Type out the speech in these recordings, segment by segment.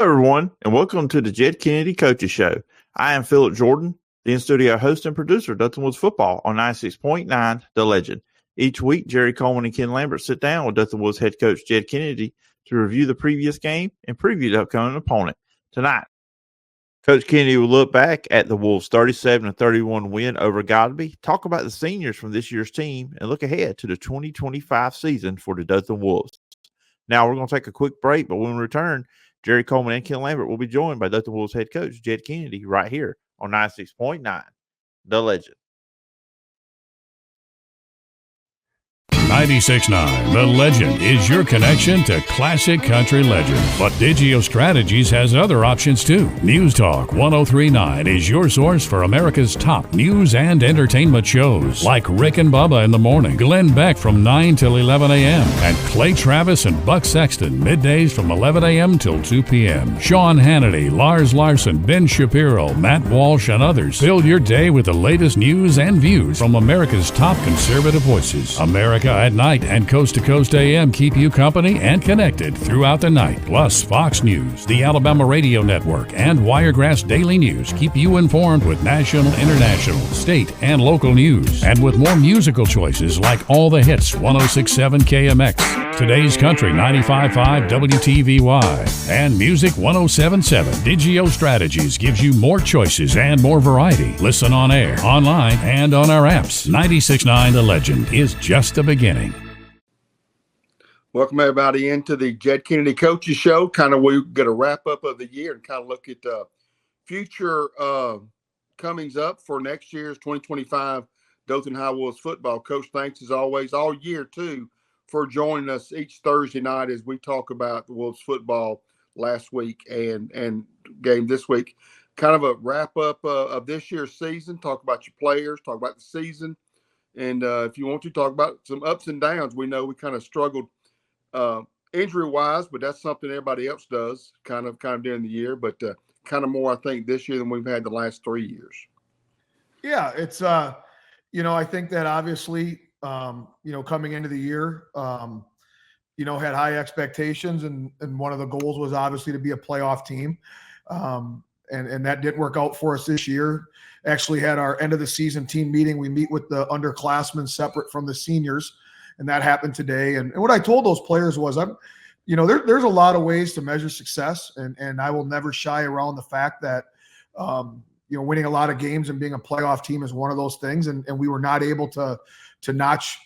Hello, everyone, and welcome to the Jed Kennedy Coaches Show. I am Philip Jordan, the in-studio host and producer of Dothan Wolves football on 96.9 The Legend. Each week, Jerry Coleman and Ken Lambert sit down with Dothan Wolves head coach Jed Kennedy to review the previous game and preview the upcoming opponent. Tonight, Coach Kennedy will look back at the Wolves' 37-31 win over Godby, talk about the seniors from this year's team, and look ahead to the 2025 season for the Dothan Wolves. Now, we're going to take a quick break, but when we return, Jerry Coleman and Ken Lambert will be joined by Dothan Wolves head coach Jed Kennedy right here on 96.9 The Legend. 96.9 The Legend is your connection to classic country legends. But Digio Strategies has other options too. News Talk 103.9 is your source for America's top news and entertainment shows like Rick and Bubba in the morning, Glenn Beck from 9 till 11 a.m., and Clay Travis and Buck Sexton middays from 11 a.m. till 2 p.m. Sean Hannity, Lars Larson, Ben Shapiro, Matt Walsh, and others fill your day with the latest news and views from America's top conservative voices. America at Night and Coast to Coast AM keep you company and connected throughout the night. Plus, Fox News, the Alabama Radio Network, and Wiregrass Daily News keep you informed with national, international, state, and local news. And with more musical choices like All the Hits 106.7 KMX, Today's Country 95.5 WTVY, and Music 107.7, Digio Strategies gives you more choices and more variety. Listen on air, online, and on our apps. 96.9 The Legend is just the beginning. Welcome everybody into the Jed Kennedy Coaches Show. Kind of we get a wrap up of the year and kind of look at future comings up for next year's 2025 Dothan Wolves football. Coach, thanks as always all year too for joining us each Thursday night as we talk about the Wolves football last week and game this week. Kind of a wrap up of this year's season. Talk about your players. Talk about the season. And if you want to talk about some ups and downs, we know we kind of struggled injury-wise, but that's something everybody else does kind of during the year. But kind of more, I think, this year than we've had the last 3 years. Yeah, it's I think that obviously, coming into the year, had high expectations, and one of the goals was obviously to be a playoff team, and that didn't work out for us this year. Actually had our end of the season team meeting. We meet with the underclassmen separate from the seniors, and that happened today. And what I told those players was, there's a lot of ways to measure success, and I will never shy around the fact that, winning a lot of games and being a playoff team is one of those things. And we were not able to notch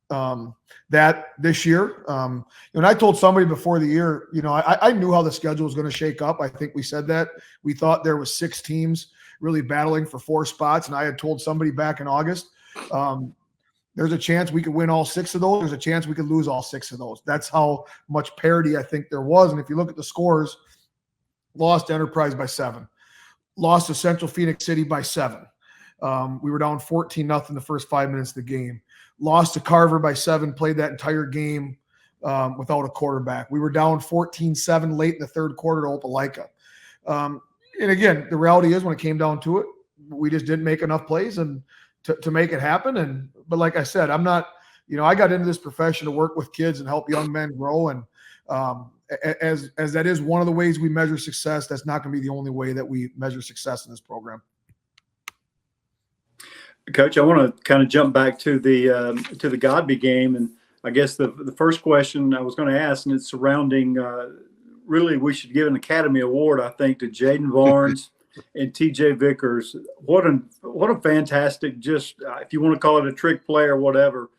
that this year. And I told somebody before the year, I knew how the schedule was going to shake up. I think we said that. We thought there was 6 teams really battling for 4 spots. And I had told somebody back in August, there's a chance we could win all 6 of those. There's a chance we could lose all 6 of those. That's how much parity I think there was. And if you look at the scores, lost to Enterprise by 7, lost to Central Phoenix City by 7. We were down 14-0 the first 5 minutes of the game. Lost to Carver by 7, played that entire game without a quarterback. We were down 14-7 late in the third quarter to Opelika. And again, the reality is when it came down to it, we just didn't make enough plays and to make it happen. But like I said, I'm not, I got into this profession to work with kids and help young men grow. And as that is one of the ways we measure success, that's not going to be the only way that we measure success in this program. Coach, I want to kind of jump back to the Godby game, and I guess the first question I was going to ask, and it's surrounding really we should give an Academy Award, I think, to Jaden Barnes and T.J. Vickers. What a fantastic, just if you want to call it a trick play or whatever.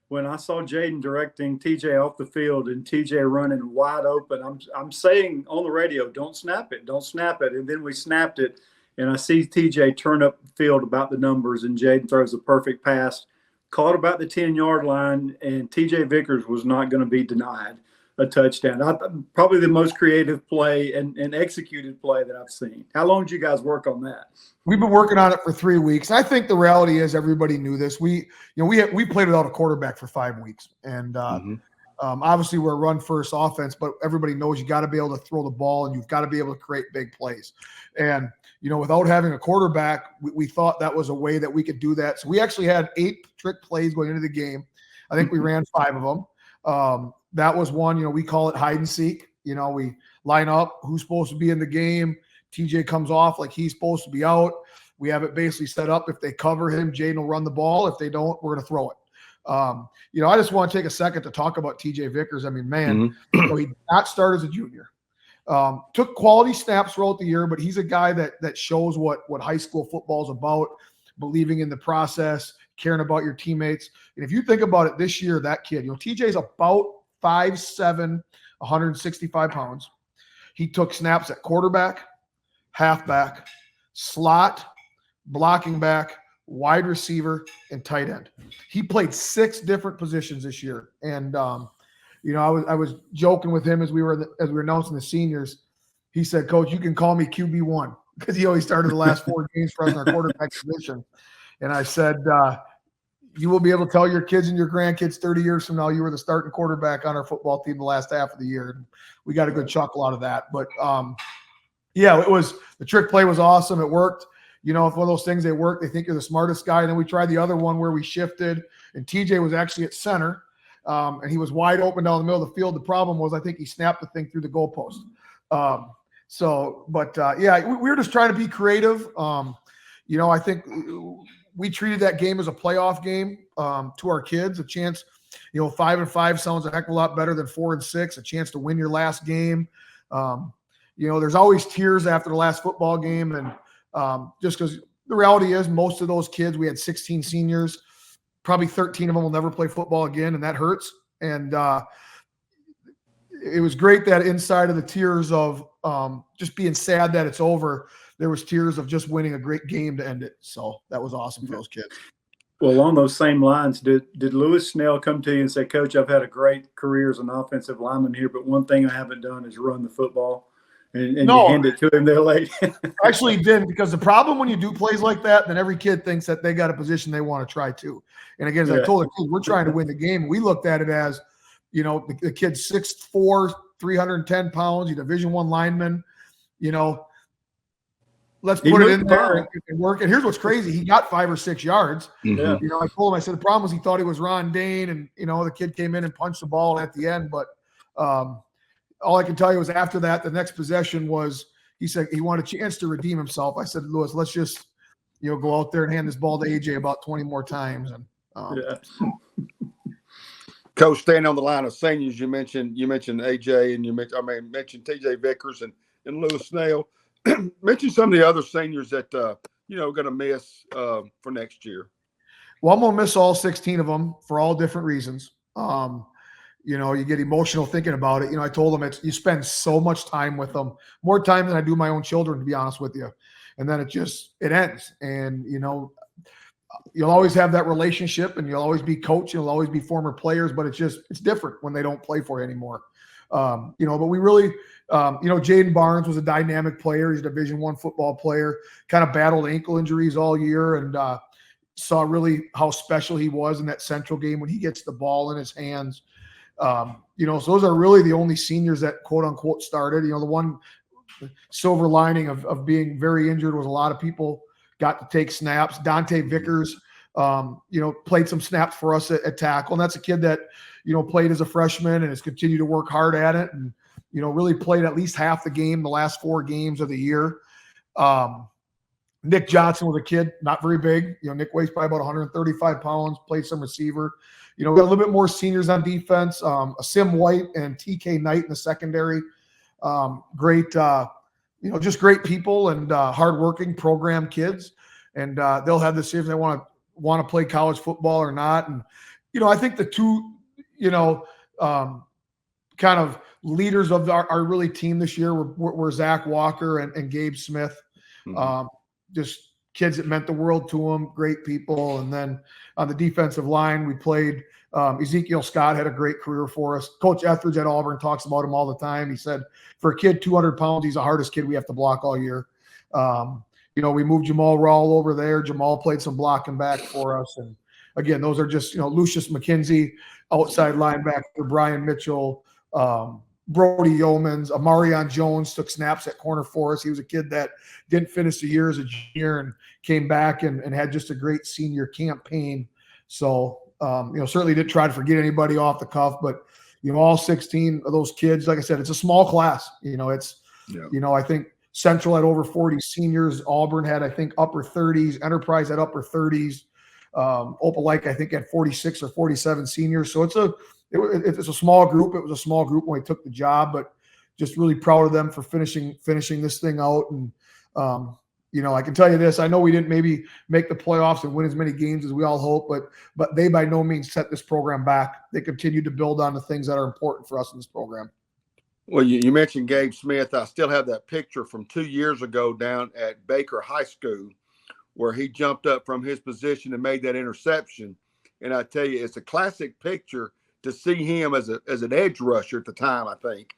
When I saw Jaden directing T.J. off the field and T.J. running wide open, I'm saying on the radio, don't snap it, and then we snapped it. And I see TJ turn up the field about the numbers, and Jaden throws a perfect pass, caught about the 10-yard line, and TJ Vickers was not going to be denied a touchdown. Probably the most creative play and executed play that I've seen. How long did you guys work on that? We've been working on it for 3 weeks. I think the reality is everybody knew this. We played without a quarterback for 5 weeks, and obviously we're a run-first offense, but everybody knows you got to be able to throw the ball, and you've got to be able to create big plays. And without having a quarterback, we thought that was a way that we could do that. So we actually had 8 trick plays going into the game. I think we ran 5 of them. That was one, we call it hide and seek. A line up, who's supposed to be in the game. TJ comes off like he's supposed to be out. We have it basically set up. If they cover him, Jaden will run the ball. If they don't, we're going to throw it. I just want to take a second to talk about TJ Vickers. I mean, man, he did not start as a junior. Took quality snaps throughout the year, but he's a guy that shows what high school football is about, believing in the process, caring about your teammates. And if you think about it this year, that kid, TJ's about 5'7", 165 pounds. He took snaps at quarterback, halfback, slot, blocking back, wide receiver, and tight end. He played 6 different positions this year. And, I was joking with him as we were announcing the seniors. He said, Coach, you can call me QB1, because he always started the last 4 games for us in our quarterback position. And I said, you will be able to tell your kids and your grandkids 30 years from now you were the starting quarterback on our football team the last half of the year. And we got a good chuckle out of that. But, it was – the trick play was awesome. It worked. If one of those things, they work, they think you're the smartest guy. And then we tried the other one where we shifted, and TJ was actually at center, and he was wide open down the middle of the field. The problem was I think he snapped the thing through the goalpost. We were just trying to be creative. I think we treated that game as a playoff game to our kids, a chance. 5-5 sounds a heck of a lot better than 4-6, a chance to win your last game. There's always tears after the last football game, and just because the reality is most of those kids, we had 16 seniors, probably 13 of them will never play football again, and that hurts. And it was great that inside of the tears of just being sad that it's over, there was tears of just winning a great game to end it. So that was awesome for those kids. Well, along those same lines, did Lewis Snell come to you and say, Coach, I've had a great career as an offensive lineman here, but one thing I haven't done is run the football? And no, you hand it to him there late. Actually, he didn't, because the problem when you do plays like that, then every kid thinks that they got a position they want to try to. And again, as I told the kid, we're trying to win the game. We looked at it as, the kid's 6'4", 310 pounds, he's a Division I lineman. Let's put it in there and work. And here's what's crazy: he got 5 or 6 yards. Mm-hmm. I told him, I said the problem was he thought he was Ron Dane, and the kid came in and punched the ball at the end, but. All I can tell you was after that, the next possession was, he said he wanted a chance to redeem himself. I said, Lewis, let's just, go out there and hand this ball to AJ about 20 more times. And Coach, staying on the line of seniors, you mentioned AJ, and you mentioned TJ Vickers and Lewis Snell. Mention some of the other seniors that going to miss for next year. Well, I'm going to miss all 16 of them for all different reasons. You get emotional thinking about it. I told them you spend so much time with them, more time than I do my own children, to be honest with you. And then it ends. And, you'll always have that relationship, and you'll always be coach, you'll always be former players, but it's different when they don't play for you anymore. But we really, Jaden Barnes was a dynamic player. He's a Division I football player, kind of battled ankle injuries all year, and saw really how special he was in that Central game when he gets the ball in his hands. So those are really the only seniors that quote unquote started. The one silver lining of being very injured was a lot of people got to take snaps. Dante Vickers, played some snaps for us at tackle. And that's a kid that, played as a freshman and has continued to work hard at it. And, really played at least half the game, the last 4 games of the year. Nick Johnson was a kid, not very big. Nick weighs probably about 135 pounds, played some receiver. We got a little bit more seniors on defense, Sim White and TK Knight in the secondary. Great, just great people and hardworking program kids. And they'll have the decision they want to play college football or not. And, I think the two, kind of leaders of our really team this year were Zach Walker and Gabe Smith. Mm-hmm. Just kids that meant the world to them, great people. And then on the defensive line, we played Ezekiel Scott, had a great career for us. Coach Etheridge at Auburn talks about him all the time. He said, for a kid 200 pounds, he's the hardest kid we have to block all year. We moved Jamal Rawle over there. Jamal played some blocking back for us. And again, those are just, Lucius McKenzie, outside linebacker, Brian Mitchell, Brody Yeomans, Amarion Jones took snaps at corner for us. He was a kid that didn't finish the year as a junior and came back and had just a great senior campaign. So, certainly didn't try to forget anybody off the cuff, but, all 16 of those kids, like I said, it's a small class. I think Central had over 40 seniors. Auburn had, I think, upper 30s. Enterprise had upper 30s. Opelika, I think, had 46 or 47 seniors. So it's a small group. It was a small group when we took the job, but just really proud of them for finishing this thing out. And I can tell you this: I know we didn't maybe make the playoffs and win as many games as we all hope, but they by no means set this program back. They continue to build on the things that are important for us in this program. Well, you mentioned Gabe Smith. I still have that picture from 2 years ago down at Baker High School where he jumped up from his position and made that interception. And I tell you, it's a classic picture to see him as an edge rusher at the time, I think,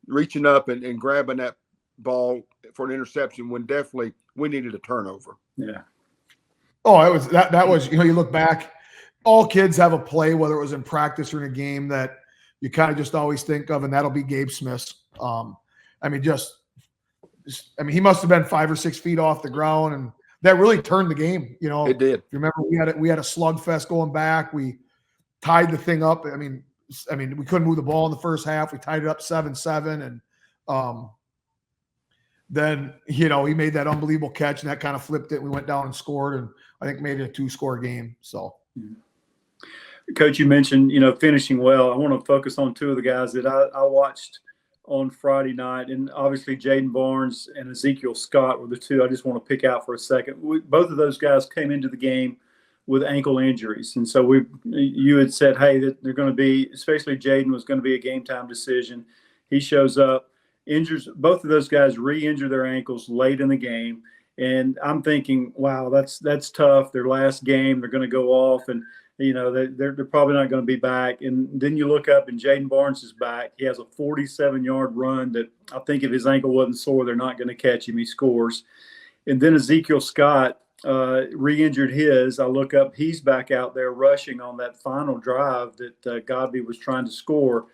reaching up and grabbing that ball for an interception when definitely we needed a turnover. Yeah. Oh, it was that was, you look back, all kids have a play, whether it was in practice or in a game, that you kind of just always think of, and that'll be Gabe Smith's. He must have been 5 or 6 feet off the ground, and that really turned the game. It did. Remember, we had a slugfest going back. We tied the thing up. I mean, we couldn't move the ball in the first half. We tied it up 7-7, and then he made that unbelievable catch, and that kind of flipped it. We went down and scored, and I think made it a 2-score game. So. Coach, you mentioned, finishing well. I want to focus on 2 of the guys that I watched on Friday night, and obviously Jaden Barnes and Ezekiel Scott were the 2 I just want to pick out for a second. Both of those guys came into the game with ankle injuries, and so you had said, hey, that they're going to be, especially Jaden was going to be a game time decision. He shows up, injures. Both of those guys re-injure their ankles late in the game, and I'm thinking, wow, that's tough. Their last game, they're going to go off, and they're probably not going to be back. And then you look up and Jaden Barnes is back. He has a 47-yard run that I think if his ankle wasn't sore, they're not going to catch him. He scores. And then Ezekiel Scott re-injured his. I look up, he's back out there rushing on that final drive that Godby was trying to score.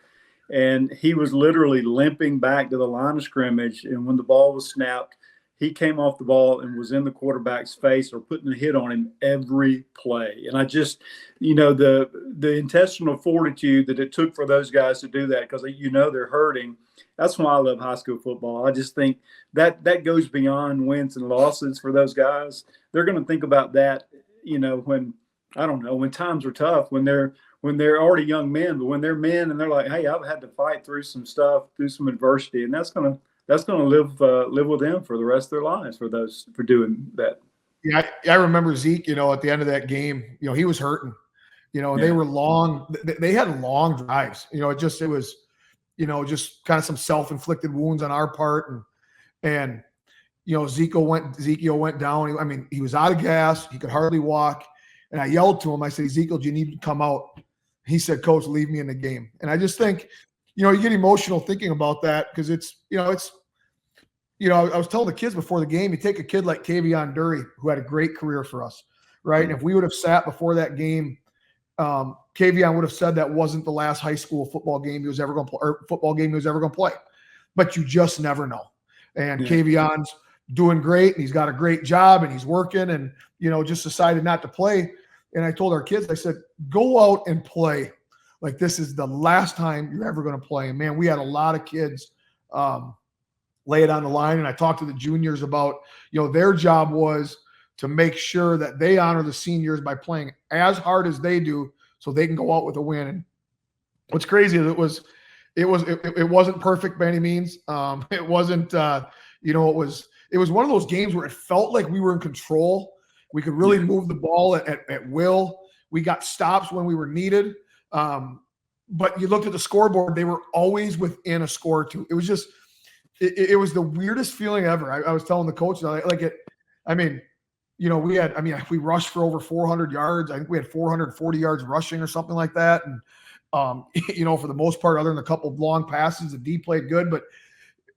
And he was literally limping back to the line of scrimmage. And when the ball was snapped, he came off the ball and was in the quarterback's face or putting a hit on him every play. And I just, the intestinal fortitude that it took for those guys to do that, because they're hurting. That's why I love high school football. I just think that goes beyond wins and losses for those guys. They're going to think about that, when times are tough, when they're already young men, but when they're men and they're like, hey, I've had to fight through some stuff, through some adversity, and that's going to live with them for the rest of their lives for doing that. Yeah, I remember Zeke, at the end of that game, he was hurting, and they were long. They had long drives. It was, just kind of some self-inflicted wounds on our part, and Ezekiel went down. He was out of gas. He could hardly walk, and I yelled to him. I said, Ezekiel, do you need to come out? He said, Coach, leave me in the game. And I just think, you get emotional thinking about that, because I was telling the kids before the game, you take a kid like Kavion Dury, who had a great career for us, right? And if we would have sat before that game, Kavion would have said that wasn't the last high school football game he was ever going to play, or football game he was ever going to play. But you just never know. And Kavion's doing great, and he's got a great job, and he's working, and just decided not to play. And I told our kids, I said, go out and play. Like, this is the last time you're ever going to play. And man, we had a lot of kids lay it on the line. And I talked to the juniors about, their job was to make sure that they honor the seniors by playing as hard as they do, so they can go out with a win. And what's crazy is it wasn't perfect by any means. It wasn't, it was one of those games where it felt like we were in control. We could really move the ball at will. We got stops when we were needed. But you looked at the scoreboard, they were always within a score or two. It was just, it was the weirdest feeling ever. I was telling the coach, we rushed for over 400 yards. I think we had 440 yards rushing or something like that. And, for the most part, other than a couple of long passes, the D played good, but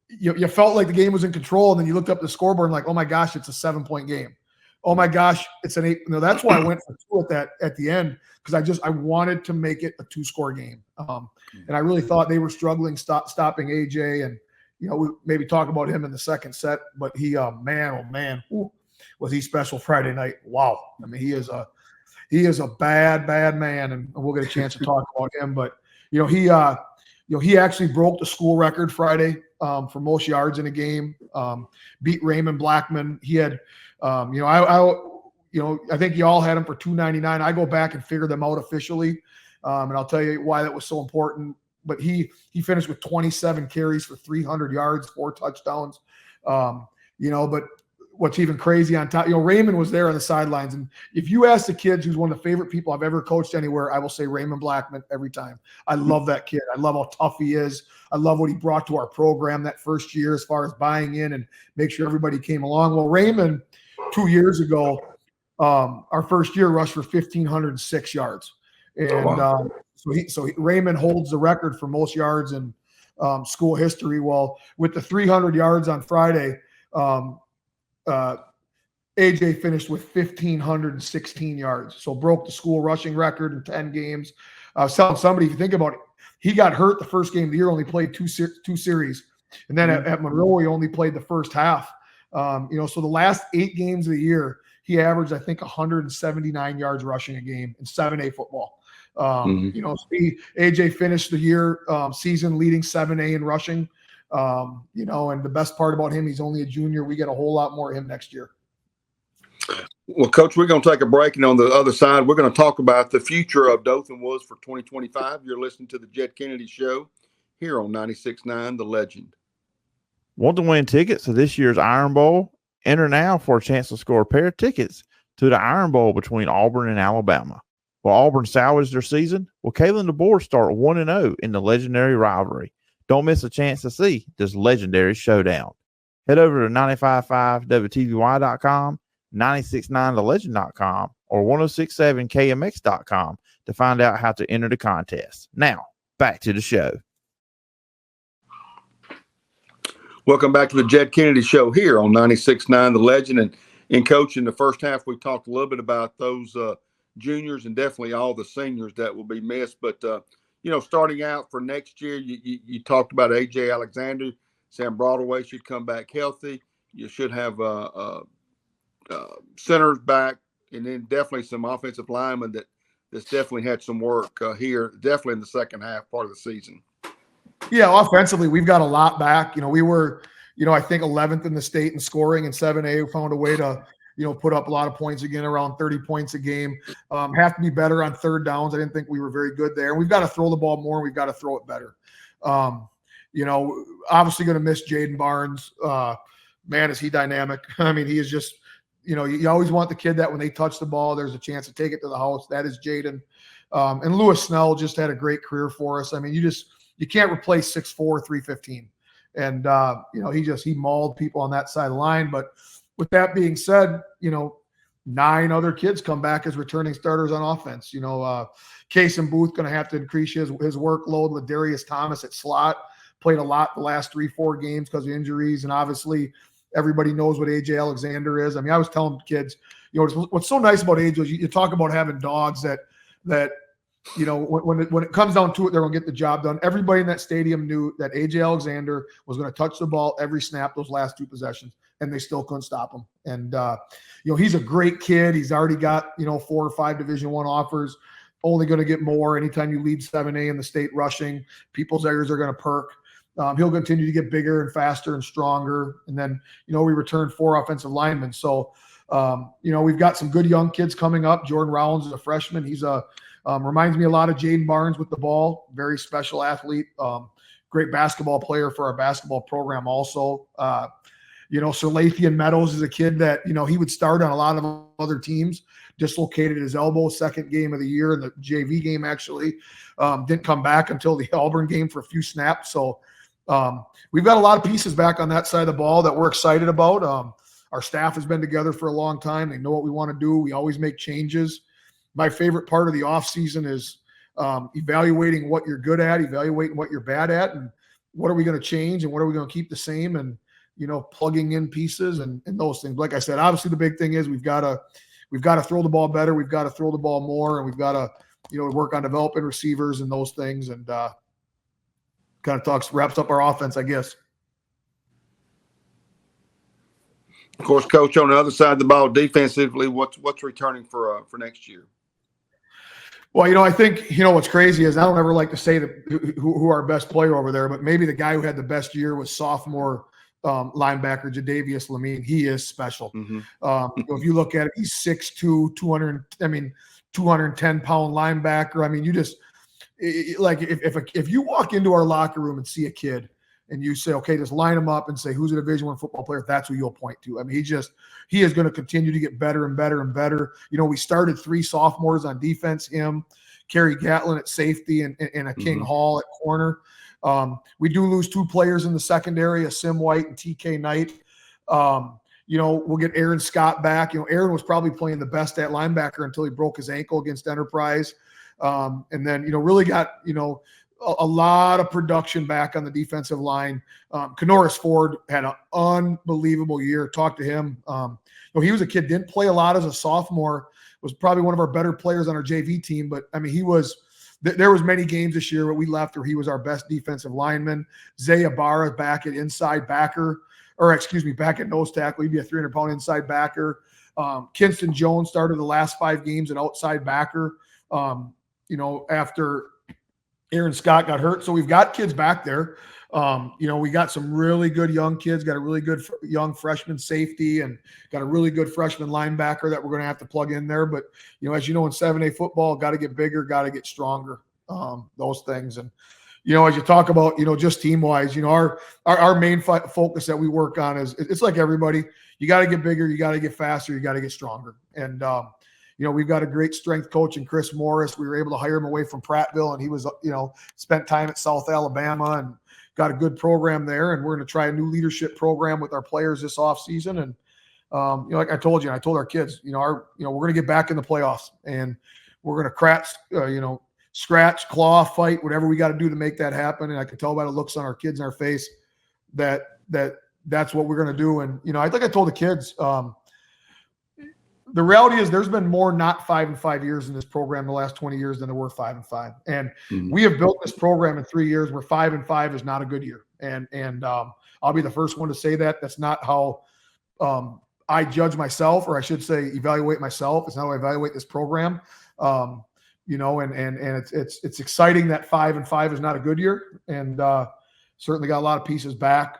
you felt like the game was in control. And then you looked up the scoreboard and like, oh my gosh, it's a 7-point game. Oh my gosh, it's an 8. That's why I went for 2 at the end, because I wanted to make it a 2-score game. And I really thought they were struggling stopping AJ, and we maybe talk about him in the second set, but he, man, was he special Friday night? Wow. He is a bad man, and we'll get a chance to talk about him. But he he actually broke the school record Friday for most yards in a game. Beat Raymond Blackman. He had, I think you all had him for 299. I go back and figure them out officially, and I'll tell you why that was so important. But he finished with 27 carries for 300 yards, 4 touchdowns. But what's even crazy on top, Raymond was there on the sidelines. And if you ask the kids who's one of the favorite people I've ever coached anywhere, I will say Raymond Blackman every time. I love that kid. I love how tough he is. I love what he brought to our program that first year as far as buying in and make sure everybody came along. Well, Raymond, 2 years ago, our first year rushed for 1,506 yards. And so Raymond holds the record for most yards in school history. Well, with the 300 yards on Friday, AJ finished with 1,516 yards, so broke the school rushing record in 10 games. I was telling somebody, if you think about it, he got hurt the first game of the year, only played two series, and then at Monroe he only played the first half. So the last 8 games of the year, he averaged, I think, 179 yards rushing a game in 7A football. AJ finished the year season leading 7A in rushing. And the best part about him, he's only a junior. We get a whole lot more of him next year. Well, Coach, we're going to take a break, and on the other side, we're going to talk about the future of Dothan Wolves for 2025. You're listening to the Jed Kennedy Show here on 96.9 The Legend. Want to win tickets to this year's Iron Bowl? Enter now for a chance to score a pair of tickets to the Iron Bowl between Auburn and Alabama. Will Auburn salvage their season? Will Kalen DeBoer start 1-0 in the legendary rivalry? Don't miss a chance to see this legendary showdown. Head over to 955 WTVY.com, 969thelegend.com, or 1067KMX.com to find out how to enter the contest. Now, back to the show. Welcome back to the Jed Kennedy Show here on 96.9 The Legend. And in Coach, in the first half, we talked a little bit about those juniors and definitely all the seniors that will be missed. But, starting out for next year, you talked about A.J. Alexander. Sam Broadway should come back healthy. You should have centers back, and then definitely some offensive linemen that's definitely had some work here, definitely in the second half part of the season. Yeah, offensively, we've got a lot back. We were, I think 11th in the state in scoring in 7A. We found a way to, put up a lot of points again, around 30 points a game. Have to be better on third downs. I didn't think we were very good there. We've got to throw the ball more. And we've got to throw it better. Obviously going to miss Jaden Barnes. Man, is he dynamic. I mean, he is just, you always want the kid that when they touch the ball, there's a chance to take it to the house. That is Jaden. And Lewis Snell just had a great career for us. I mean, you can't replace 6'4", 315. And, he mauled people on that side of the line. But with that being said, 9 other kids come back as returning starters on offense. Case and Booth going to have to increase his workload. Ladarius Thomas at slot played a lot the last 3-4 games because of injuries. And obviously everybody knows what A.J. Alexander is. I mean, I was telling kids, what's so nice about A.J. is you talk about having dogs that when it comes down to it, they're going to get the job done. Everybody in that stadium knew that A.J. Alexander was going to touch the ball every snap those last 2 possessions, and they still couldn't stop him. And, he's a great kid. He's already got, 4 or 5 Division I offers, only going to get more. Anytime you lead 7A in the state rushing, people's ears are going to perk. He'll continue to get bigger and faster and stronger. And then, we returned 4 offensive linemen. So, we've got some good young kids coming up. Jordan Rollins is a freshman. He's reminds me a lot of Jaden Barnes with the ball. Very special athlete. Great basketball player for our basketball program also. Salathian Meadows is a kid that, he would start on a lot of other teams. Dislocated his elbow, second game of the year in the JV game, actually. Didn't come back until the Auburn game for a few snaps. So we've got a lot of pieces back on that side of the ball that we're excited about. Our staff has been together for a long time. They know what we want to do. We always make changes. My favorite part of the offseason is evaluating what you're good at, evaluating what you're bad at, and what are we going to change and what are we going to keep the same, and, plugging in pieces and those things. Like I said, obviously the big thing is we've got to throw the ball better. We've got to throw the ball more, and we've got to, work on developing receivers and those things. And kind of wraps up our offense, I guess. Of course, Coach, on the other side of the ball, defensively, what's returning for next year? Well, I think, what's crazy is I don't ever like to say that who our best player over there, but maybe the guy who had the best year was sophomore linebacker Jadavius Lamine. He is special. Mm-hmm. If you look at it, he's 6'2", 210-pound linebacker. You just if you walk into our locker room and see a kid and you say, okay, just line him up and say, who's a Division I football player? That's who you'll point to. He is going to continue to get better and better and better. We started 3 sophomores on defense, him, Kerry Gatlin at safety, and a King Hall at corner. We do lose 2 players in the secondary, a Sim White and TK Knight. We'll get Aaron Scott back. Aaron was probably playing the best at linebacker until he broke his ankle against Enterprise. And then, really got, a lot of production back on the defensive line. Canoris Ford had an unbelievable year. Talked to him. He was a kid, didn't play a lot as a sophomore, was probably one of our better players on our JV team. But there was many games this year where we left where he was our best defensive lineman. Zay Ibarra back at inside backer, back at nose tackle. He'd be a 300-pound inside backer. Kinston Jones started the last 5 games at outside backer, after Aaron Scott got hurt. So we've got kids back there. We got some really good young kids, got a really good young freshman safety, and got a really good freshman linebacker that we're going to have to plug in there. But, as in 7A football, got to get bigger, got to get stronger, those things. And, as you talk about, just team-wise, our main focus that we work on is it's like everybody. You got to get bigger, you got to get faster, you got to get stronger. And, we've got a great strength coach in Chris Morris. We were able to hire him away from Prattville, and he was, spent time at South Alabama and got a good program there. And we're going to try a new leadership program with our players this offseason. And, like I told you, and I told our kids, we're going to get back in the playoffs, and we're going to scratch, claw, fight, whatever we got to do to make that happen. And I can tell by the looks on our kids in our face that's what we're going to do. And, I think I told the kids, the reality is there's been more not 5-5 years in this program the last 20 years than there were 5-5. And we have built this program in 3 years where 5-5 is not a good year. And I'll be the first one to say that. That's not how I judge myself, or I should say evaluate myself. It's not how I evaluate this program. And it's exciting that 5-5 is not a good year. And certainly got a lot of pieces back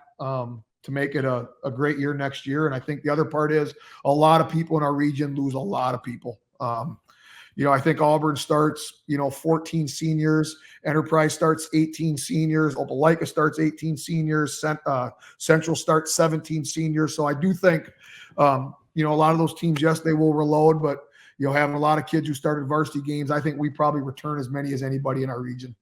to make it a great year next year. And I think the other part is a lot of people in our region lose a lot of people. I think Auburn starts, 14 seniors. Enterprise starts 18 seniors. Opelika starts 18 seniors. Central starts 17 seniors. So I do think, a lot of those teams, yes, they will reload, but, having a lot of kids who started varsity games, I think we probably return as many as anybody in our region.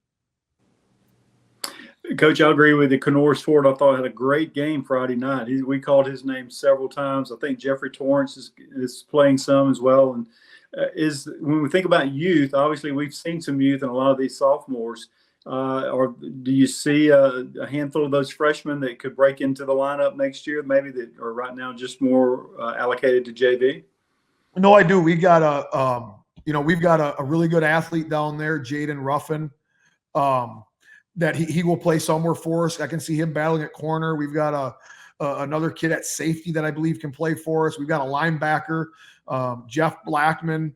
Coach, I agree with you. Canoris Ford, I thought, had a great game Friday night. We called his name several times. I think Jeffrey Torrance is playing some as well. And when we think about youth, obviously we've seen some youth in a lot of these sophomores. Or do you see a handful of those freshmen that could break into the lineup next year, maybe that are right now just more allocated to JV? No, I do. We got we've got a really good athlete down there, Jaden Ruffin. That he will play somewhere for us. I can see him battling at corner. We've got another kid at safety that I believe can play for us. We've got a linebacker, Jeff Blackman.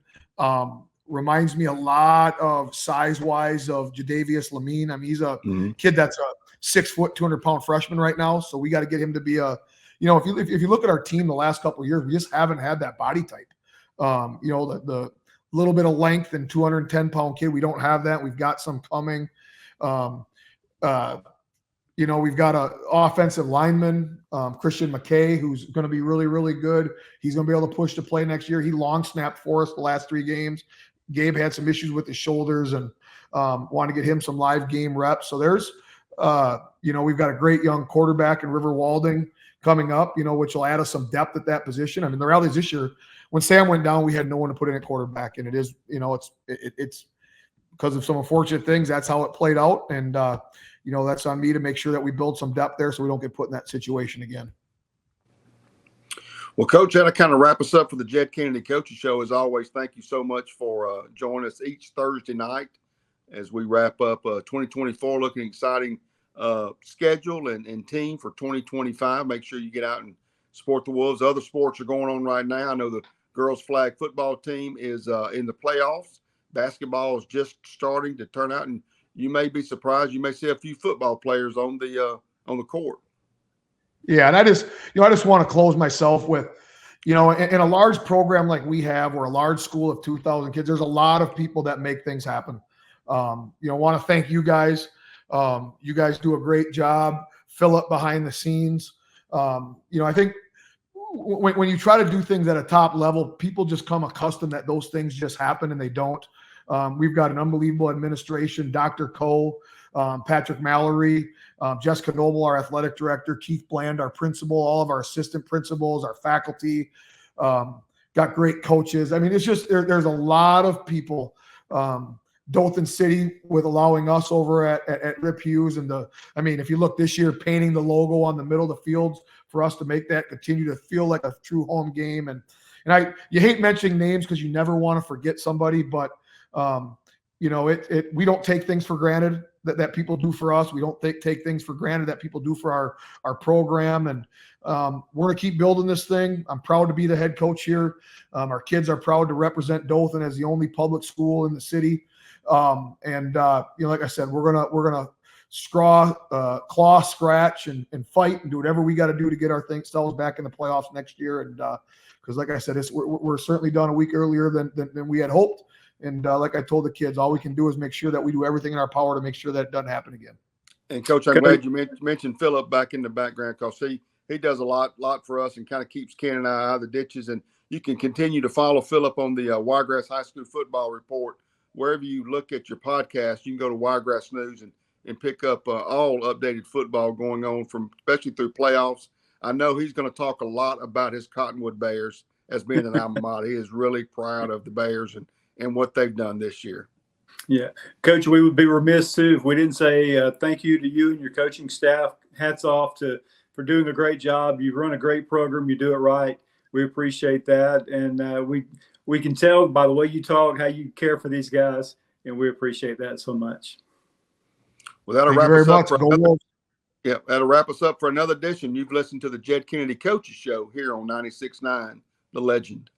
Reminds me a lot of size-wise of Jadavius Lamine. He's a kid that's a 6 foot, 200-pound freshman right now. So we got to get him to be if you look at our team the last couple of years, we just haven't had that body type. The little bit of length and 210-pound kid, we don't have that. We've got some coming. We've got an offensive lineman, Christian McKay, who's going to be really, really good. He's going to be able to push to play next year. He long snapped for us the last 3 games. Gabe had some issues with his shoulders and wanted to get him some live game reps. So there's, we've got a great young quarterback in River Walding coming up, which will add us some depth at that position. The reality is this year, when Sam went down, we had no one to put in at quarterback, and it is, it's because of some unfortunate things, that's how it played out. And, that's on me to make sure that we build some depth there so we don't get put in that situation again. Well, Coach, that'll kind of wrap us up for the Jed Kennedy Coaching Show. As always, thank you so much for joining us each Thursday night as we wrap up 2024, looking exciting schedule and team for 2025. Make sure you get out and support the Wolves. Other sports are going on right now. I know the girls flag football team is in the playoffs. basketball is just starting to turn out, and you may be surprised. You may see a few football players on the court. Yeah, and I just want to close myself with, in a large program like we have, we're a large school of 2,000 kids. There's a lot of people that make things happen. Want to thank you guys. You guys do a great job. Philip behind the scenes. I think when you try to do things at a top level, people just come accustomed that those things just happen, and they don't. We've got an unbelievable administration, Dr. Cole, Patrick Mallory, Jessica Noble, our athletic director, Keith Bland, our principal, all of our assistant principals, our faculty, got great coaches. I mean, it's just, there's a lot of people, Dothan City with allowing us over at Rip Hughes. And if you look this year, painting the logo on the middle of the fields for us to make that continue to feel like a true home game. And you hate mentioning names because you never want to forget somebody, but we don't take things for granted that people do for us. We don't take things for granted that people do for our program. And we're going to keep building this thing. I'm proud to be the head coach here. Our kids are proud to represent Dothan as the only public school in the city. Like I said, we're gonna claw, scratch, and fight and do whatever we got to do to get ourselves back in the playoffs next year. And because, like I said, we're certainly done a week earlier than we had hoped. And like I told the kids, all we can do is make sure that we do everything in our power to make sure that it doesn't happen again. And Coach, I'm glad you mentioned Philip back in the background, because he does a lot for us and kind of keeps Ken and I out of the ditches. And you can continue to follow Philip on the Wiregrass High School Football Report. Wherever you look at your podcast, you can go to Wiregrass News and pick up all updated football going on, especially through playoffs. I know he's going to talk a lot about his Cottonwood Bears as being an alma mater. He is really proud of the Bears and what they've done this year. Yeah. Coach, we would be remiss too if we didn't say thank you to you and your coaching staff. Hats off for doing a great job. You run a great program. You do it right. We appreciate that. And we can tell by the way you talk how you care for these guys, and we appreciate that so much. Well, that'll wrap us up for another edition. You've listened to the Jed Kennedy Coaches Show here on 96.9 The Legend.